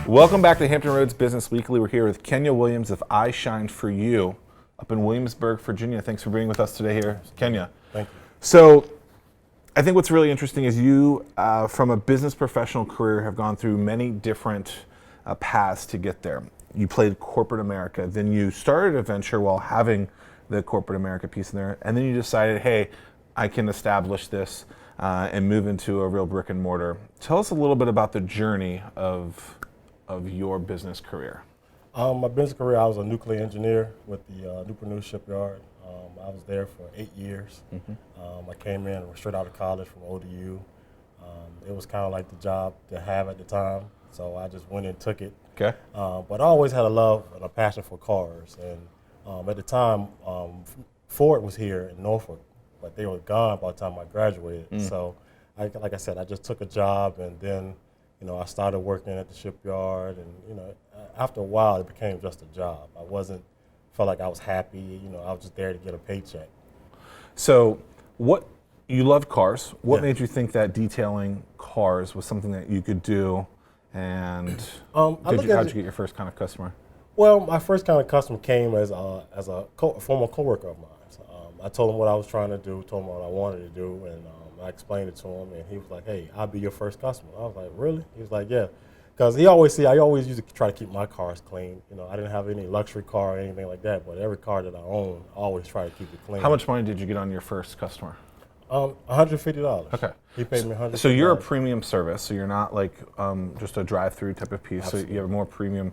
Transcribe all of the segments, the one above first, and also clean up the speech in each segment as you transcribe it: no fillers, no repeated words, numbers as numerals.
Welcome back to Hampton Roads Business Weekly. We're here with Kenya Williams of I Shine For You up in Williamsburg, Virginia. Thanks for being with us today here, Kenya. Thank you. So I think what's really interesting is you, from a business professional career, have gone through many different paths to get there. You played corporate America, then you started a venture while having the corporate America piece in there, and then you decided, hey, I can establish this and move into a real brick and mortar. Tell us a little bit about the journey of your business career. My business career, I was a nuclear engineer with the Newport News shipyard. I was there for 8 years. I came in straight out of college from ODU. It was kind of like the job to have at the time, so I just went and took it. Okay. But I always had a love and a passion for cars. And at the time, Ford was here in Norfolk, but they were gone by the time I graduated. So, like I said, I just took a job, and then, I started working at the shipyard, and after a while, it became just a job. Felt like I was happy. I was just there to get a paycheck. So, you loved cars. What made you think that detailing cars was something that you could do? And how'd you get your first kind of customer? Well, my first kind of customer came as a former coworker of mine. I told him what I was trying to do, told him what I wanted to do, and I explained it to him, and he was like, "Hey, I'll be your first customer." I was like, "Really?" He was like, "Yeah," because I always used to try to keep my cars clean. I didn't have any luxury car or anything like that, but every car that I own, I always try to keep it clean. How much money did you get on your first customer? $150. Okay. He paid me $150. So you're a premium service, so you're not like just a drive-through type of piece. Absolutely. So you have a more premium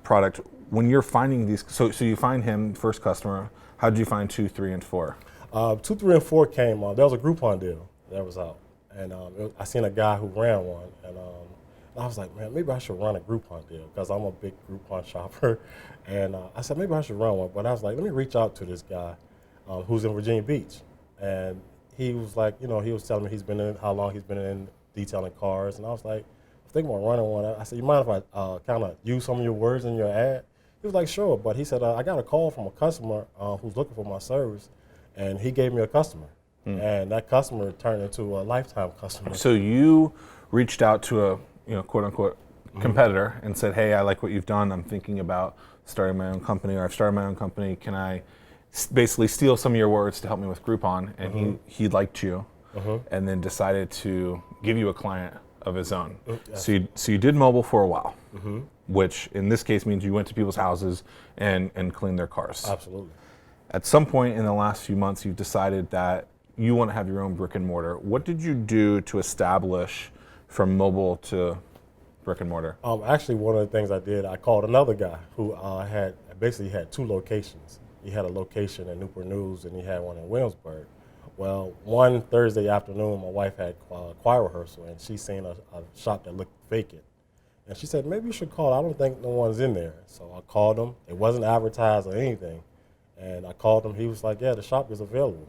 product. When you're finding these, so you find him first customer. How did you find 2, 3, and 4? 2, 3, and 4 came. There was a Groupon deal that was out, and I seen a guy who ran one, and I was like, man, maybe I should run a Groupon deal because I'm a big Groupon shopper, and I said maybe I should run one. But I was like, let me reach out to this guy who's in Virginia Beach, and he was like, he was telling me how long he's been in detailing cars, and I was like, I'm thinking about running one. I said, you mind if I kind of use some of your words in your ad? He was like, sure, but he said, I got a call from a customer who's looking for my service, and he gave me a customer, and that customer turned into a lifetime customer. So you reached out to a quote unquote competitor and said, hey, I like what you've done. I'm thinking about starting my own company, or I've started my own company. Can I basically steal some of your words to help me with Groupon? And he liked you, and then decided to give you a client of his own. So you did mobile for a while, which in this case means you went to people's houses and cleaned their cars. Absolutely. At some point in the last few months, you've decided that you want to have your own brick and mortar. What did you do to establish from mobile to brick and mortar? Actually, one of the things I did, I called another guy who had 2 locations. He had a location in Newport News, and he had one in Williamsburg. Well, one Thursday afternoon, my wife had choir rehearsal, and she seen a shop that looked vacant. And she said, maybe you should call. I don't think no one's in there. So I called him. It wasn't advertised or anything. And I called him. He was like, yeah, the shop is available.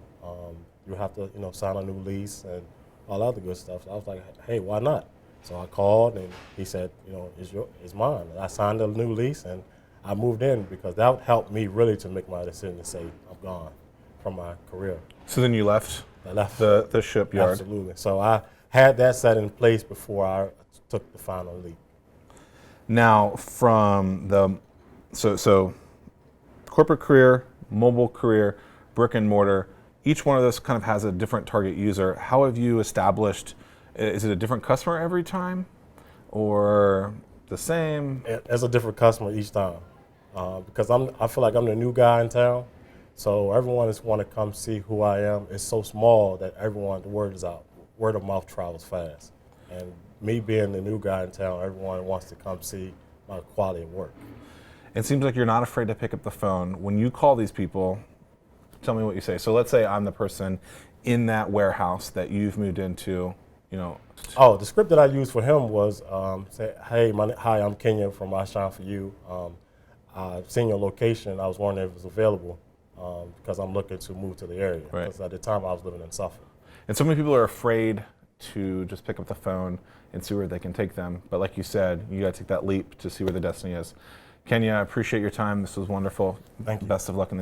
You have to, sign a new lease and all other good stuff. So I was like, hey, why not? So I called, and he said, it's mine. And I signed a new lease, and I moved in because that helped me really to make my decision to say, I'm gone from my career. So then you left? I left the shipyard. Absolutely. So I had that set in place before I took the final leap. Now, from so corporate career, mobile career, brick and mortar, each one of those kind of has a different target user. How have you established? Is it a different customer every time, or the same? It's a different customer each time, because I feel like I'm the new guy in town. So everyone just want to come see who I am. It's so small that the word is out. Word of mouth travels fast. And me being the new guy in town, everyone wants to come see my quality of work. It seems like you're not afraid to pick up the phone. When you call these people, tell me what you say. So let's say I'm the person in that warehouse that you've moved into, Oh, the script that I used for him was, say, hey, hi, I'm Kenya from I Shine For You. I've seen your location. I was wondering if it was available. Because I'm looking to move to the area. Right. Because at the time I was living in Suffolk. And so many people are afraid to just pick up the phone and see where they can take them. But like you said, you got to take that leap to see where the destiny is. Kenya, I appreciate your time. This was wonderful. Thank you. Best of luck in the future.